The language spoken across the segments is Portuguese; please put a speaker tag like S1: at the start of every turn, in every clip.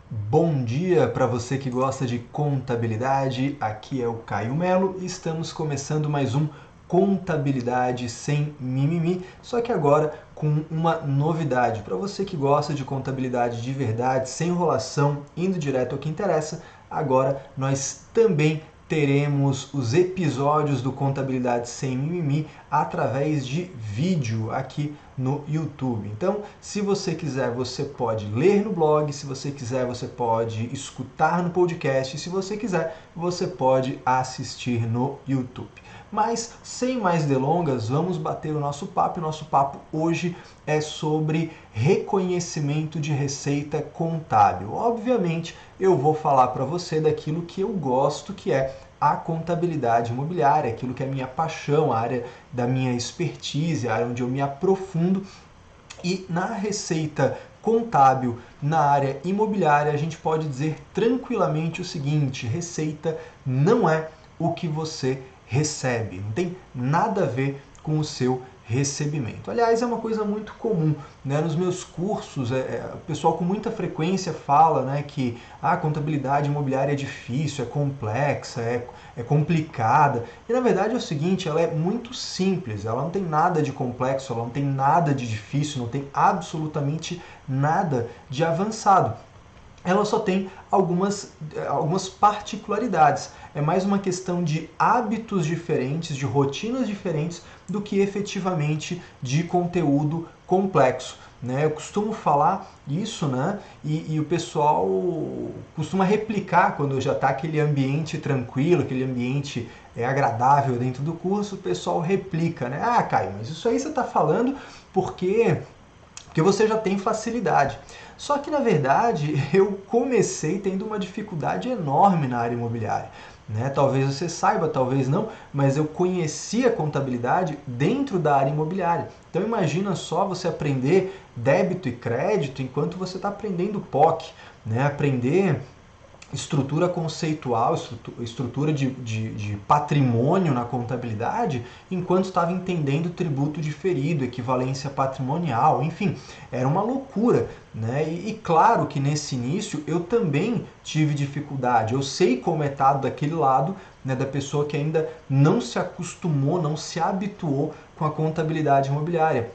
S1: Bom dia para você que gosta de contabilidade, aqui é o Caio Melo e estamos começando mais um Contabilidade Sem Mimimi, só que agora com uma novidade. Para você que gosta de contabilidade de verdade, sem enrolação, indo direto ao que interessa, agora nós também teremos os episódios do Contabilidade Sem Mimimi através de vídeo aqui no YouTube. Então, se você quiser, você pode ler no blog, se você quiser, você pode escutar no podcast, se você quiser, você pode assistir no YouTube. Mas, sem mais delongas, vamos bater o nosso papo. O nosso papo hoje é sobre reconhecimento de receita contábil. Obviamente, eu vou falar para você daquilo que eu gosto, que é a contabilidade imobiliária, aquilo que é a minha paixão, a área da minha expertise, a área onde eu me aprofundo. E na receita contábil, na área imobiliária, a gente pode dizer tranquilamente o seguinte: receita não é o que você recebe, não tem nada a ver com o seu recebimento. Aliás, é uma coisa muito comum, né? Nos meus cursos, o pessoal com muita frequência fala, né, que a contabilidade imobiliária é difícil, é complexa, é complicada. E na verdade é o seguinte, ela é muito simples, ela não tem nada de complexo, ela não tem nada de difícil, não tem absolutamente nada de avançado. Ela só tem algumas particularidades. É mais uma questão de hábitos diferentes, de rotinas diferentes, do que efetivamente de conteúdo complexo. Né? Eu costumo falar isso, né? E o pessoal costuma replicar quando já está aquele ambiente tranquilo, aquele ambiente agradável dentro do curso, o pessoal replica, né? Ah, Caio, mas isso aí você está falando porque você já tem facilidade. Só que, na verdade, eu comecei tendo uma dificuldade enorme na área imobiliária. Né? Talvez você saiba, talvez não, mas eu conheci a contabilidade dentro da área imobiliária. Então imagina só você aprender débito e crédito enquanto você está aprendendo POC, né? Aprender estrutura conceitual, estrutura de patrimônio na contabilidade, enquanto estava entendendo tributo diferido, equivalência patrimonial, enfim, era uma loucura. Né? E claro que nesse início eu também tive dificuldade, eu sei como é estar daquele lado, né, da pessoa que ainda não se acostumou, não se habituou com a contabilidade imobiliária.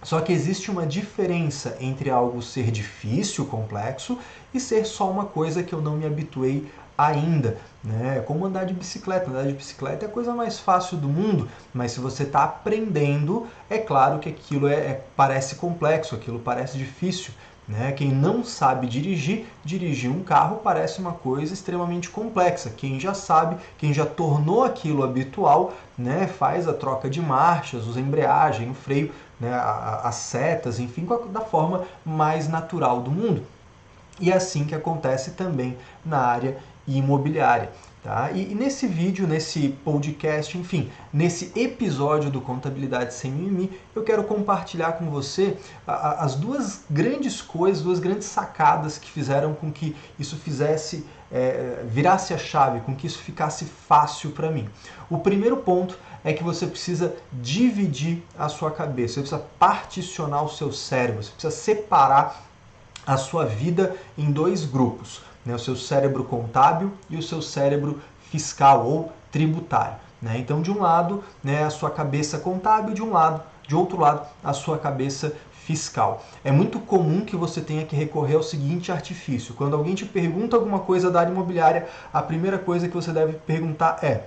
S1: Só que existe uma diferença entre algo ser difícil, complexo, e ser só uma coisa que eu não me habituei ainda. Né? É como andar de bicicleta. Andar de bicicleta é a coisa mais fácil do mundo, mas se você está aprendendo, é claro que aquilo parece complexo, aquilo parece difícil. Né? Quem não sabe dirigir um carro parece uma coisa extremamente complexa. Quem já sabe, quem já tornou aquilo habitual, né? Faz a troca de marchas, usa a embreagem, o freio, né? As setas, enfim, da forma mais natural do mundo. E é assim que acontece também na área imobiliária. Tá? E nesse vídeo, nesse podcast, enfim, nesse episódio do Contabilidade Sem Mimimi, eu quero compartilhar com você as duas grandes coisas, duas grandes sacadas que fizeram com que isso virasse a chave, com que isso ficasse fácil para mim. O primeiro ponto é que você precisa dividir a sua cabeça, você precisa particionar o seu cérebro, você precisa separar a sua vida em dois grupos, né? O seu cérebro contábil e o seu cérebro fiscal ou tributário. Né? Então, de um lado, né, a sua cabeça contábil, de outro lado, a sua cabeça fiscal. É muito comum que você tenha que recorrer ao seguinte artifício. Quando alguém te pergunta alguma coisa da área imobiliária, a primeira coisa que você deve perguntar é: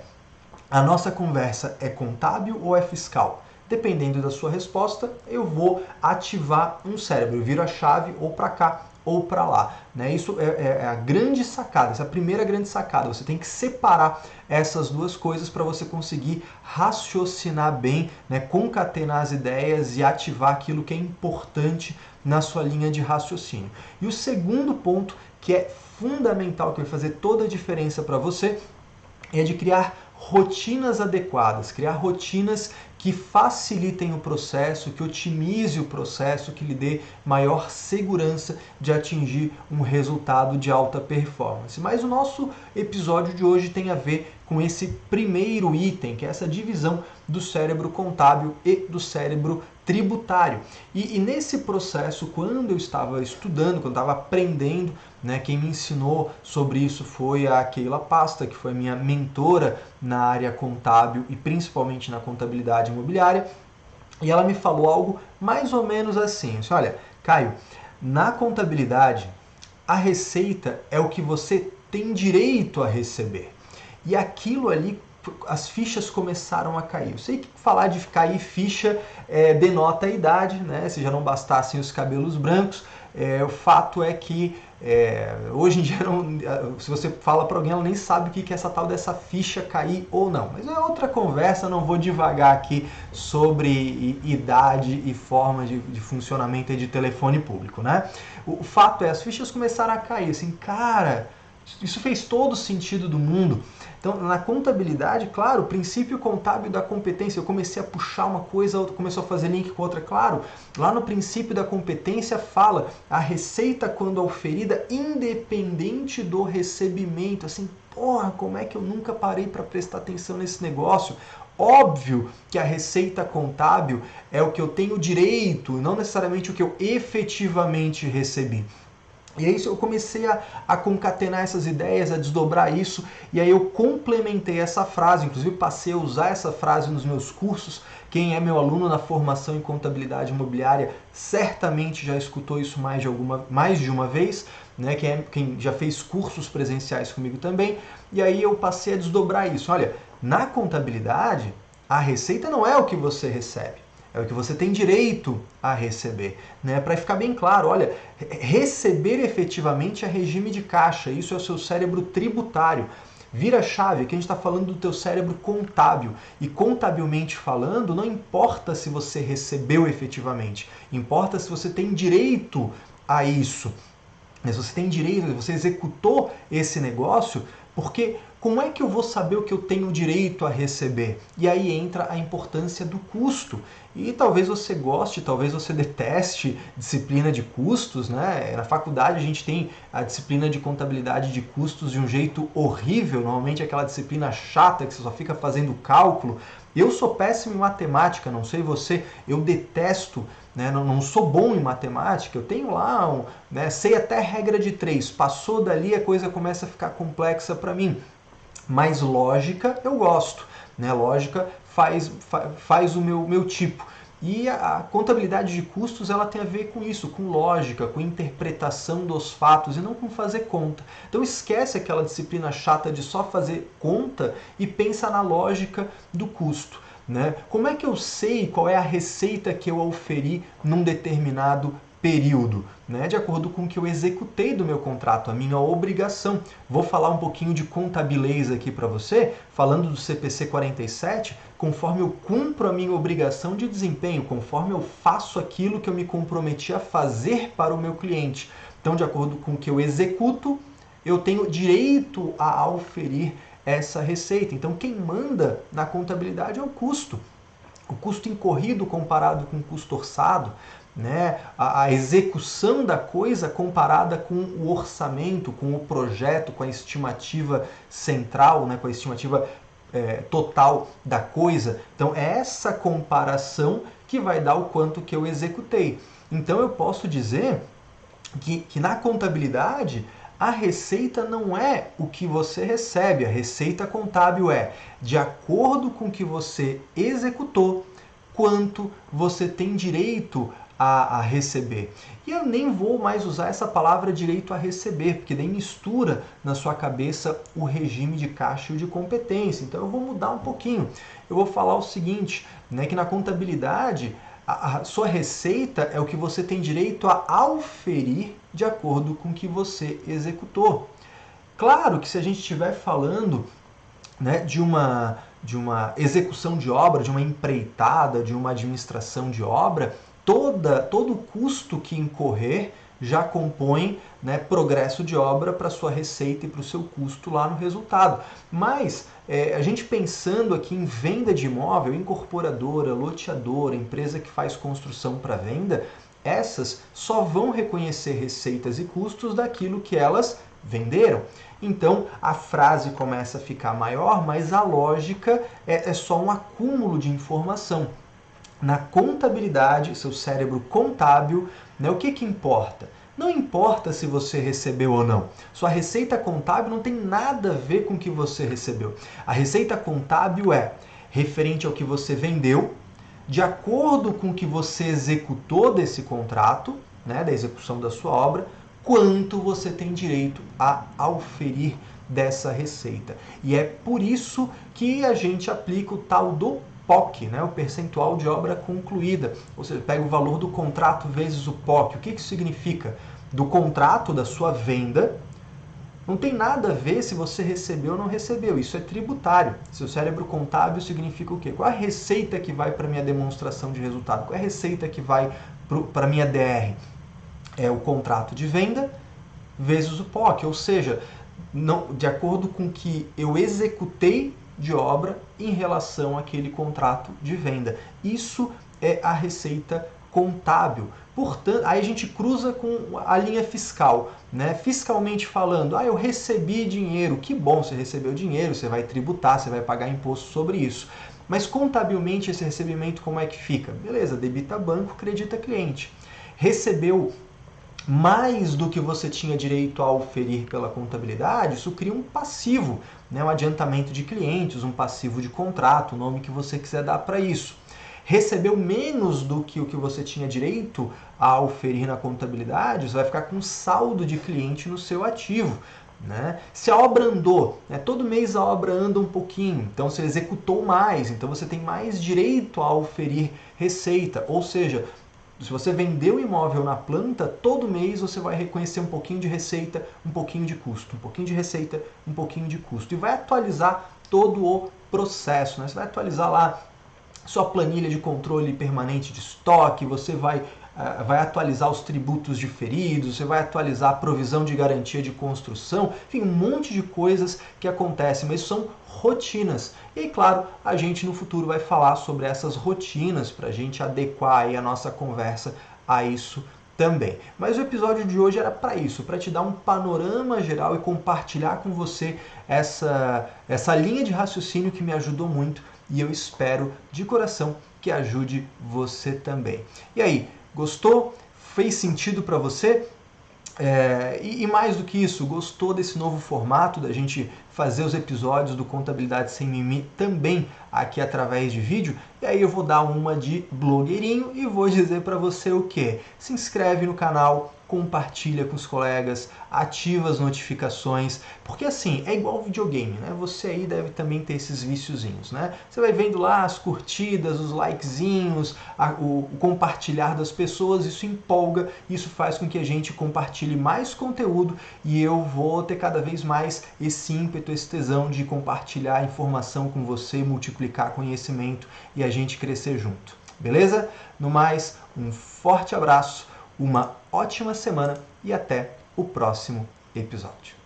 S1: a nossa conversa é contábil ou é fiscal? Dependendo da sua resposta, eu vou ativar um cérebro. Eu viro a chave ou para cá ou para lá. Né? Isso é a grande sacada, essa é a primeira grande sacada. Você tem que separar essas duas coisas para você conseguir raciocinar bem, né? Concatenar as ideias e ativar aquilo que é importante na sua linha de raciocínio. E o segundo ponto, que é fundamental, que vai fazer toda a diferença para você, é de criar rotinas adequadas, criar rotinas que facilitem o processo, que otimize o processo, que lhe dê maior segurança de atingir um resultado de alta performance. Mas o nosso episódio de hoje tem a ver com esse primeiro item, que é essa divisão do cérebro contábil e do cérebro tributário. E nesse processo, quando eu estava estudando, quando eu estava aprendendo, né, quem me ensinou sobre isso foi a Keila Pasta, que foi minha mentora na área contábil e principalmente na contabilidade imobiliária. E ela me falou algo mais ou menos assim: olha, Caio, na contabilidade, a receita é o que você tem direito a receber. E aquilo ali, as fichas começaram a cair. Eu sei que falar de cair ficha denota a idade, né? Se já não bastassem os cabelos brancos, o fato é que hoje em dia, se você fala para alguém, ela nem sabe o que é essa tal dessa ficha cair ou não. Mas é outra conversa, não vou divagar aqui sobre idade e forma de funcionamento de telefone público, né? O fato é, as fichas começaram a cair, assim, cara, isso fez todo o sentido do mundo. Então, na contabilidade, claro, o princípio contábil da competência, eu comecei a puxar uma coisa, outra começou a fazer link com outra, claro, lá no princípio da competência fala a receita quando auferida independente do recebimento, assim, porra, como é que eu nunca parei para prestar atenção nesse negócio? Óbvio que a receita contábil é o que eu tenho direito, não necessariamente o que eu efetivamente recebi. E aí eu comecei a concatenar essas ideias, a desdobrar isso, e aí eu complementei essa frase, inclusive passei a usar essa frase nos meus cursos. Quem é meu aluno na formação em contabilidade imobiliária certamente já escutou isso mais de uma vez, né? Quem já fez cursos presenciais comigo também, e aí eu passei a desdobrar isso. Olha, na contabilidade, a receita não é o que você recebe. É o que você tem direito a receber, né? Para ficar bem claro, olha, receber efetivamente é regime de caixa, isso é o seu cérebro tributário. Vira a chave, aqui a gente está falando do teu cérebro contábil. E contabilmente falando, não importa se você recebeu efetivamente, importa se você tem direito a isso. Se você tem direito, você executou esse negócio, porque como é que eu vou saber o que eu tenho direito a receber? E aí entra a importância do custo. E talvez você goste, talvez você deteste disciplina de custos, né? Na faculdade a gente tem a disciplina de contabilidade de custos de um jeito horrível, normalmente é aquela disciplina chata que você só fica fazendo cálculo. Eu sou péssimo em matemática, não sei você, eu detesto, né? Não sou bom em matemática, eu tenho lá, sei até regra de 3, passou dali a coisa começa a ficar complexa para mim. Mas lógica eu gosto, né? Lógica faz o meu tipo. E a contabilidade de custos ela tem a ver com isso, com lógica, com interpretação dos fatos e não com fazer conta. Então esquece aquela disciplina chata de só fazer conta e pensa na lógica do custo, né? Como é que eu sei qual é a receita que eu auferi num determinado período, né? De acordo com o que eu executei do meu contrato, a minha obrigação. Vou falar um pouquinho de contabilês aqui para você, falando do CPC 47, conforme eu cumpro a minha obrigação de desempenho, conforme eu faço aquilo que eu me comprometi a fazer para o meu cliente. Então, de acordo com o que eu executo, eu tenho direito a auferir essa receita. Então, quem manda na contabilidade é o custo. O custo incorrido comparado com o custo orçado, né? A execução da coisa comparada com o orçamento, com o projeto, com a estimativa central, né? Com a estimativa total da coisa. Então é essa comparação que vai dar o quanto que eu executei. Então eu posso dizer que na contabilidade a receita não é o que você recebe, a receita contábil é de acordo com o que você executou, quanto você tem direito a receber. E eu nem vou mais usar essa palavra direito a receber, porque daí mistura na sua cabeça o regime de caixa e o de competência. Então eu vou mudar um pouquinho. Eu vou falar o seguinte, né, que na contabilidade a sua receita é o que você tem direito a auferir de acordo com o que você executou. Claro que se a gente estiver falando, né, de uma execução de obra, de uma empreitada, de uma administração de obra, todo o custo que incorrer, já compõem, né, progresso de obra para sua receita e para o seu custo lá no resultado. Mas a gente pensando aqui em venda de imóvel, incorporadora, loteadora, empresa que faz construção para venda, essas só vão reconhecer receitas e custos daquilo que elas venderam. Então a frase começa a ficar maior, mas a lógica é só um acúmulo de informação. Na contabilidade, seu cérebro contábil, né, o que importa? Não importa se você recebeu ou não. Sua receita contábil não tem nada a ver com o que você recebeu. A receita contábil é referente ao que você vendeu, de acordo com o que você executou desse contrato, né, da execução da sua obra, quanto você tem direito a auferir dessa receita. E é por isso que a gente aplica o tal do POC, né, o percentual de obra concluída. Ou seja, pega o valor do contrato vezes o POC. O que isso significa? Do contrato, da sua venda, não tem nada a ver se você recebeu ou não recebeu. Isso é tributário. Seu cérebro contábil significa o quê? Qual é a receita que vai para a minha demonstração de resultado? Qual é a receita que vai para a minha DR? É o contrato de venda vezes o POC. Ou seja, não, de acordo com o que eu executei de obra em relação àquele contrato de venda. Isso é a receita contábil. Portanto, aí a gente cruza com a linha fiscal, né? Fiscalmente falando, eu recebi dinheiro, que bom, você recebeu dinheiro, você vai tributar, você vai pagar imposto sobre isso. Mas contabilmente esse recebimento como é que fica? Beleza, debita banco, credita cliente. Recebeu mais do que você tinha direito a oferir pela contabilidade, isso cria um passivo, né? Um adiantamento de clientes, um passivo de contrato, o nome que você quiser dar para isso. Recebeu menos do que o que você tinha direito a oferir na contabilidade, você vai ficar com saldo de cliente no seu ativo. Né? Se a obra andou, né? Todo mês a obra anda um pouquinho, então você executou mais, então você tem mais direito a oferir receita, ou seja, se você vendeu o imóvel na planta, todo mês você vai reconhecer um pouquinho de receita, um pouquinho de custo, um pouquinho de receita, um pouquinho de custo. E vai atualizar todo o processo, né? Você vai atualizar lá sua planilha de controle permanente de estoque, você vai atualizar os tributos diferidos, você vai atualizar a provisão de garantia de construção, enfim, um monte de coisas que acontecem, mas são rotinas. E aí, claro, a gente no futuro vai falar sobre essas rotinas para a gente adequar aí a nossa conversa a isso também. Mas o episódio de hoje era para isso, para te dar um panorama geral e compartilhar com você essa linha de raciocínio que me ajudou muito e eu espero de coração que ajude você também. E aí, gostou? Fez sentido para você? E mais do que isso, gostou desse novo formato da gente fazer os episódios do Contabilidade Sem Mimi também aqui através de vídeo? E aí eu vou dar uma de blogueirinho e vou dizer para você o quê? Se inscreve no canal, compartilha com os colegas, ativa as notificações, porque assim, é igual videogame, né? Você aí deve também ter esses viciozinhos, né? Você vai vendo lá as curtidas, os likezinhos, o compartilhar das pessoas, isso empolga, isso faz com que a gente compartilhe mais conteúdo e eu vou ter cada vez mais esse ímpeto, esse tesão de compartilhar informação com você, multiplicar conhecimento e a gente crescer junto, beleza? No mais, um forte abraço, uma ótima semana e até o próximo episódio.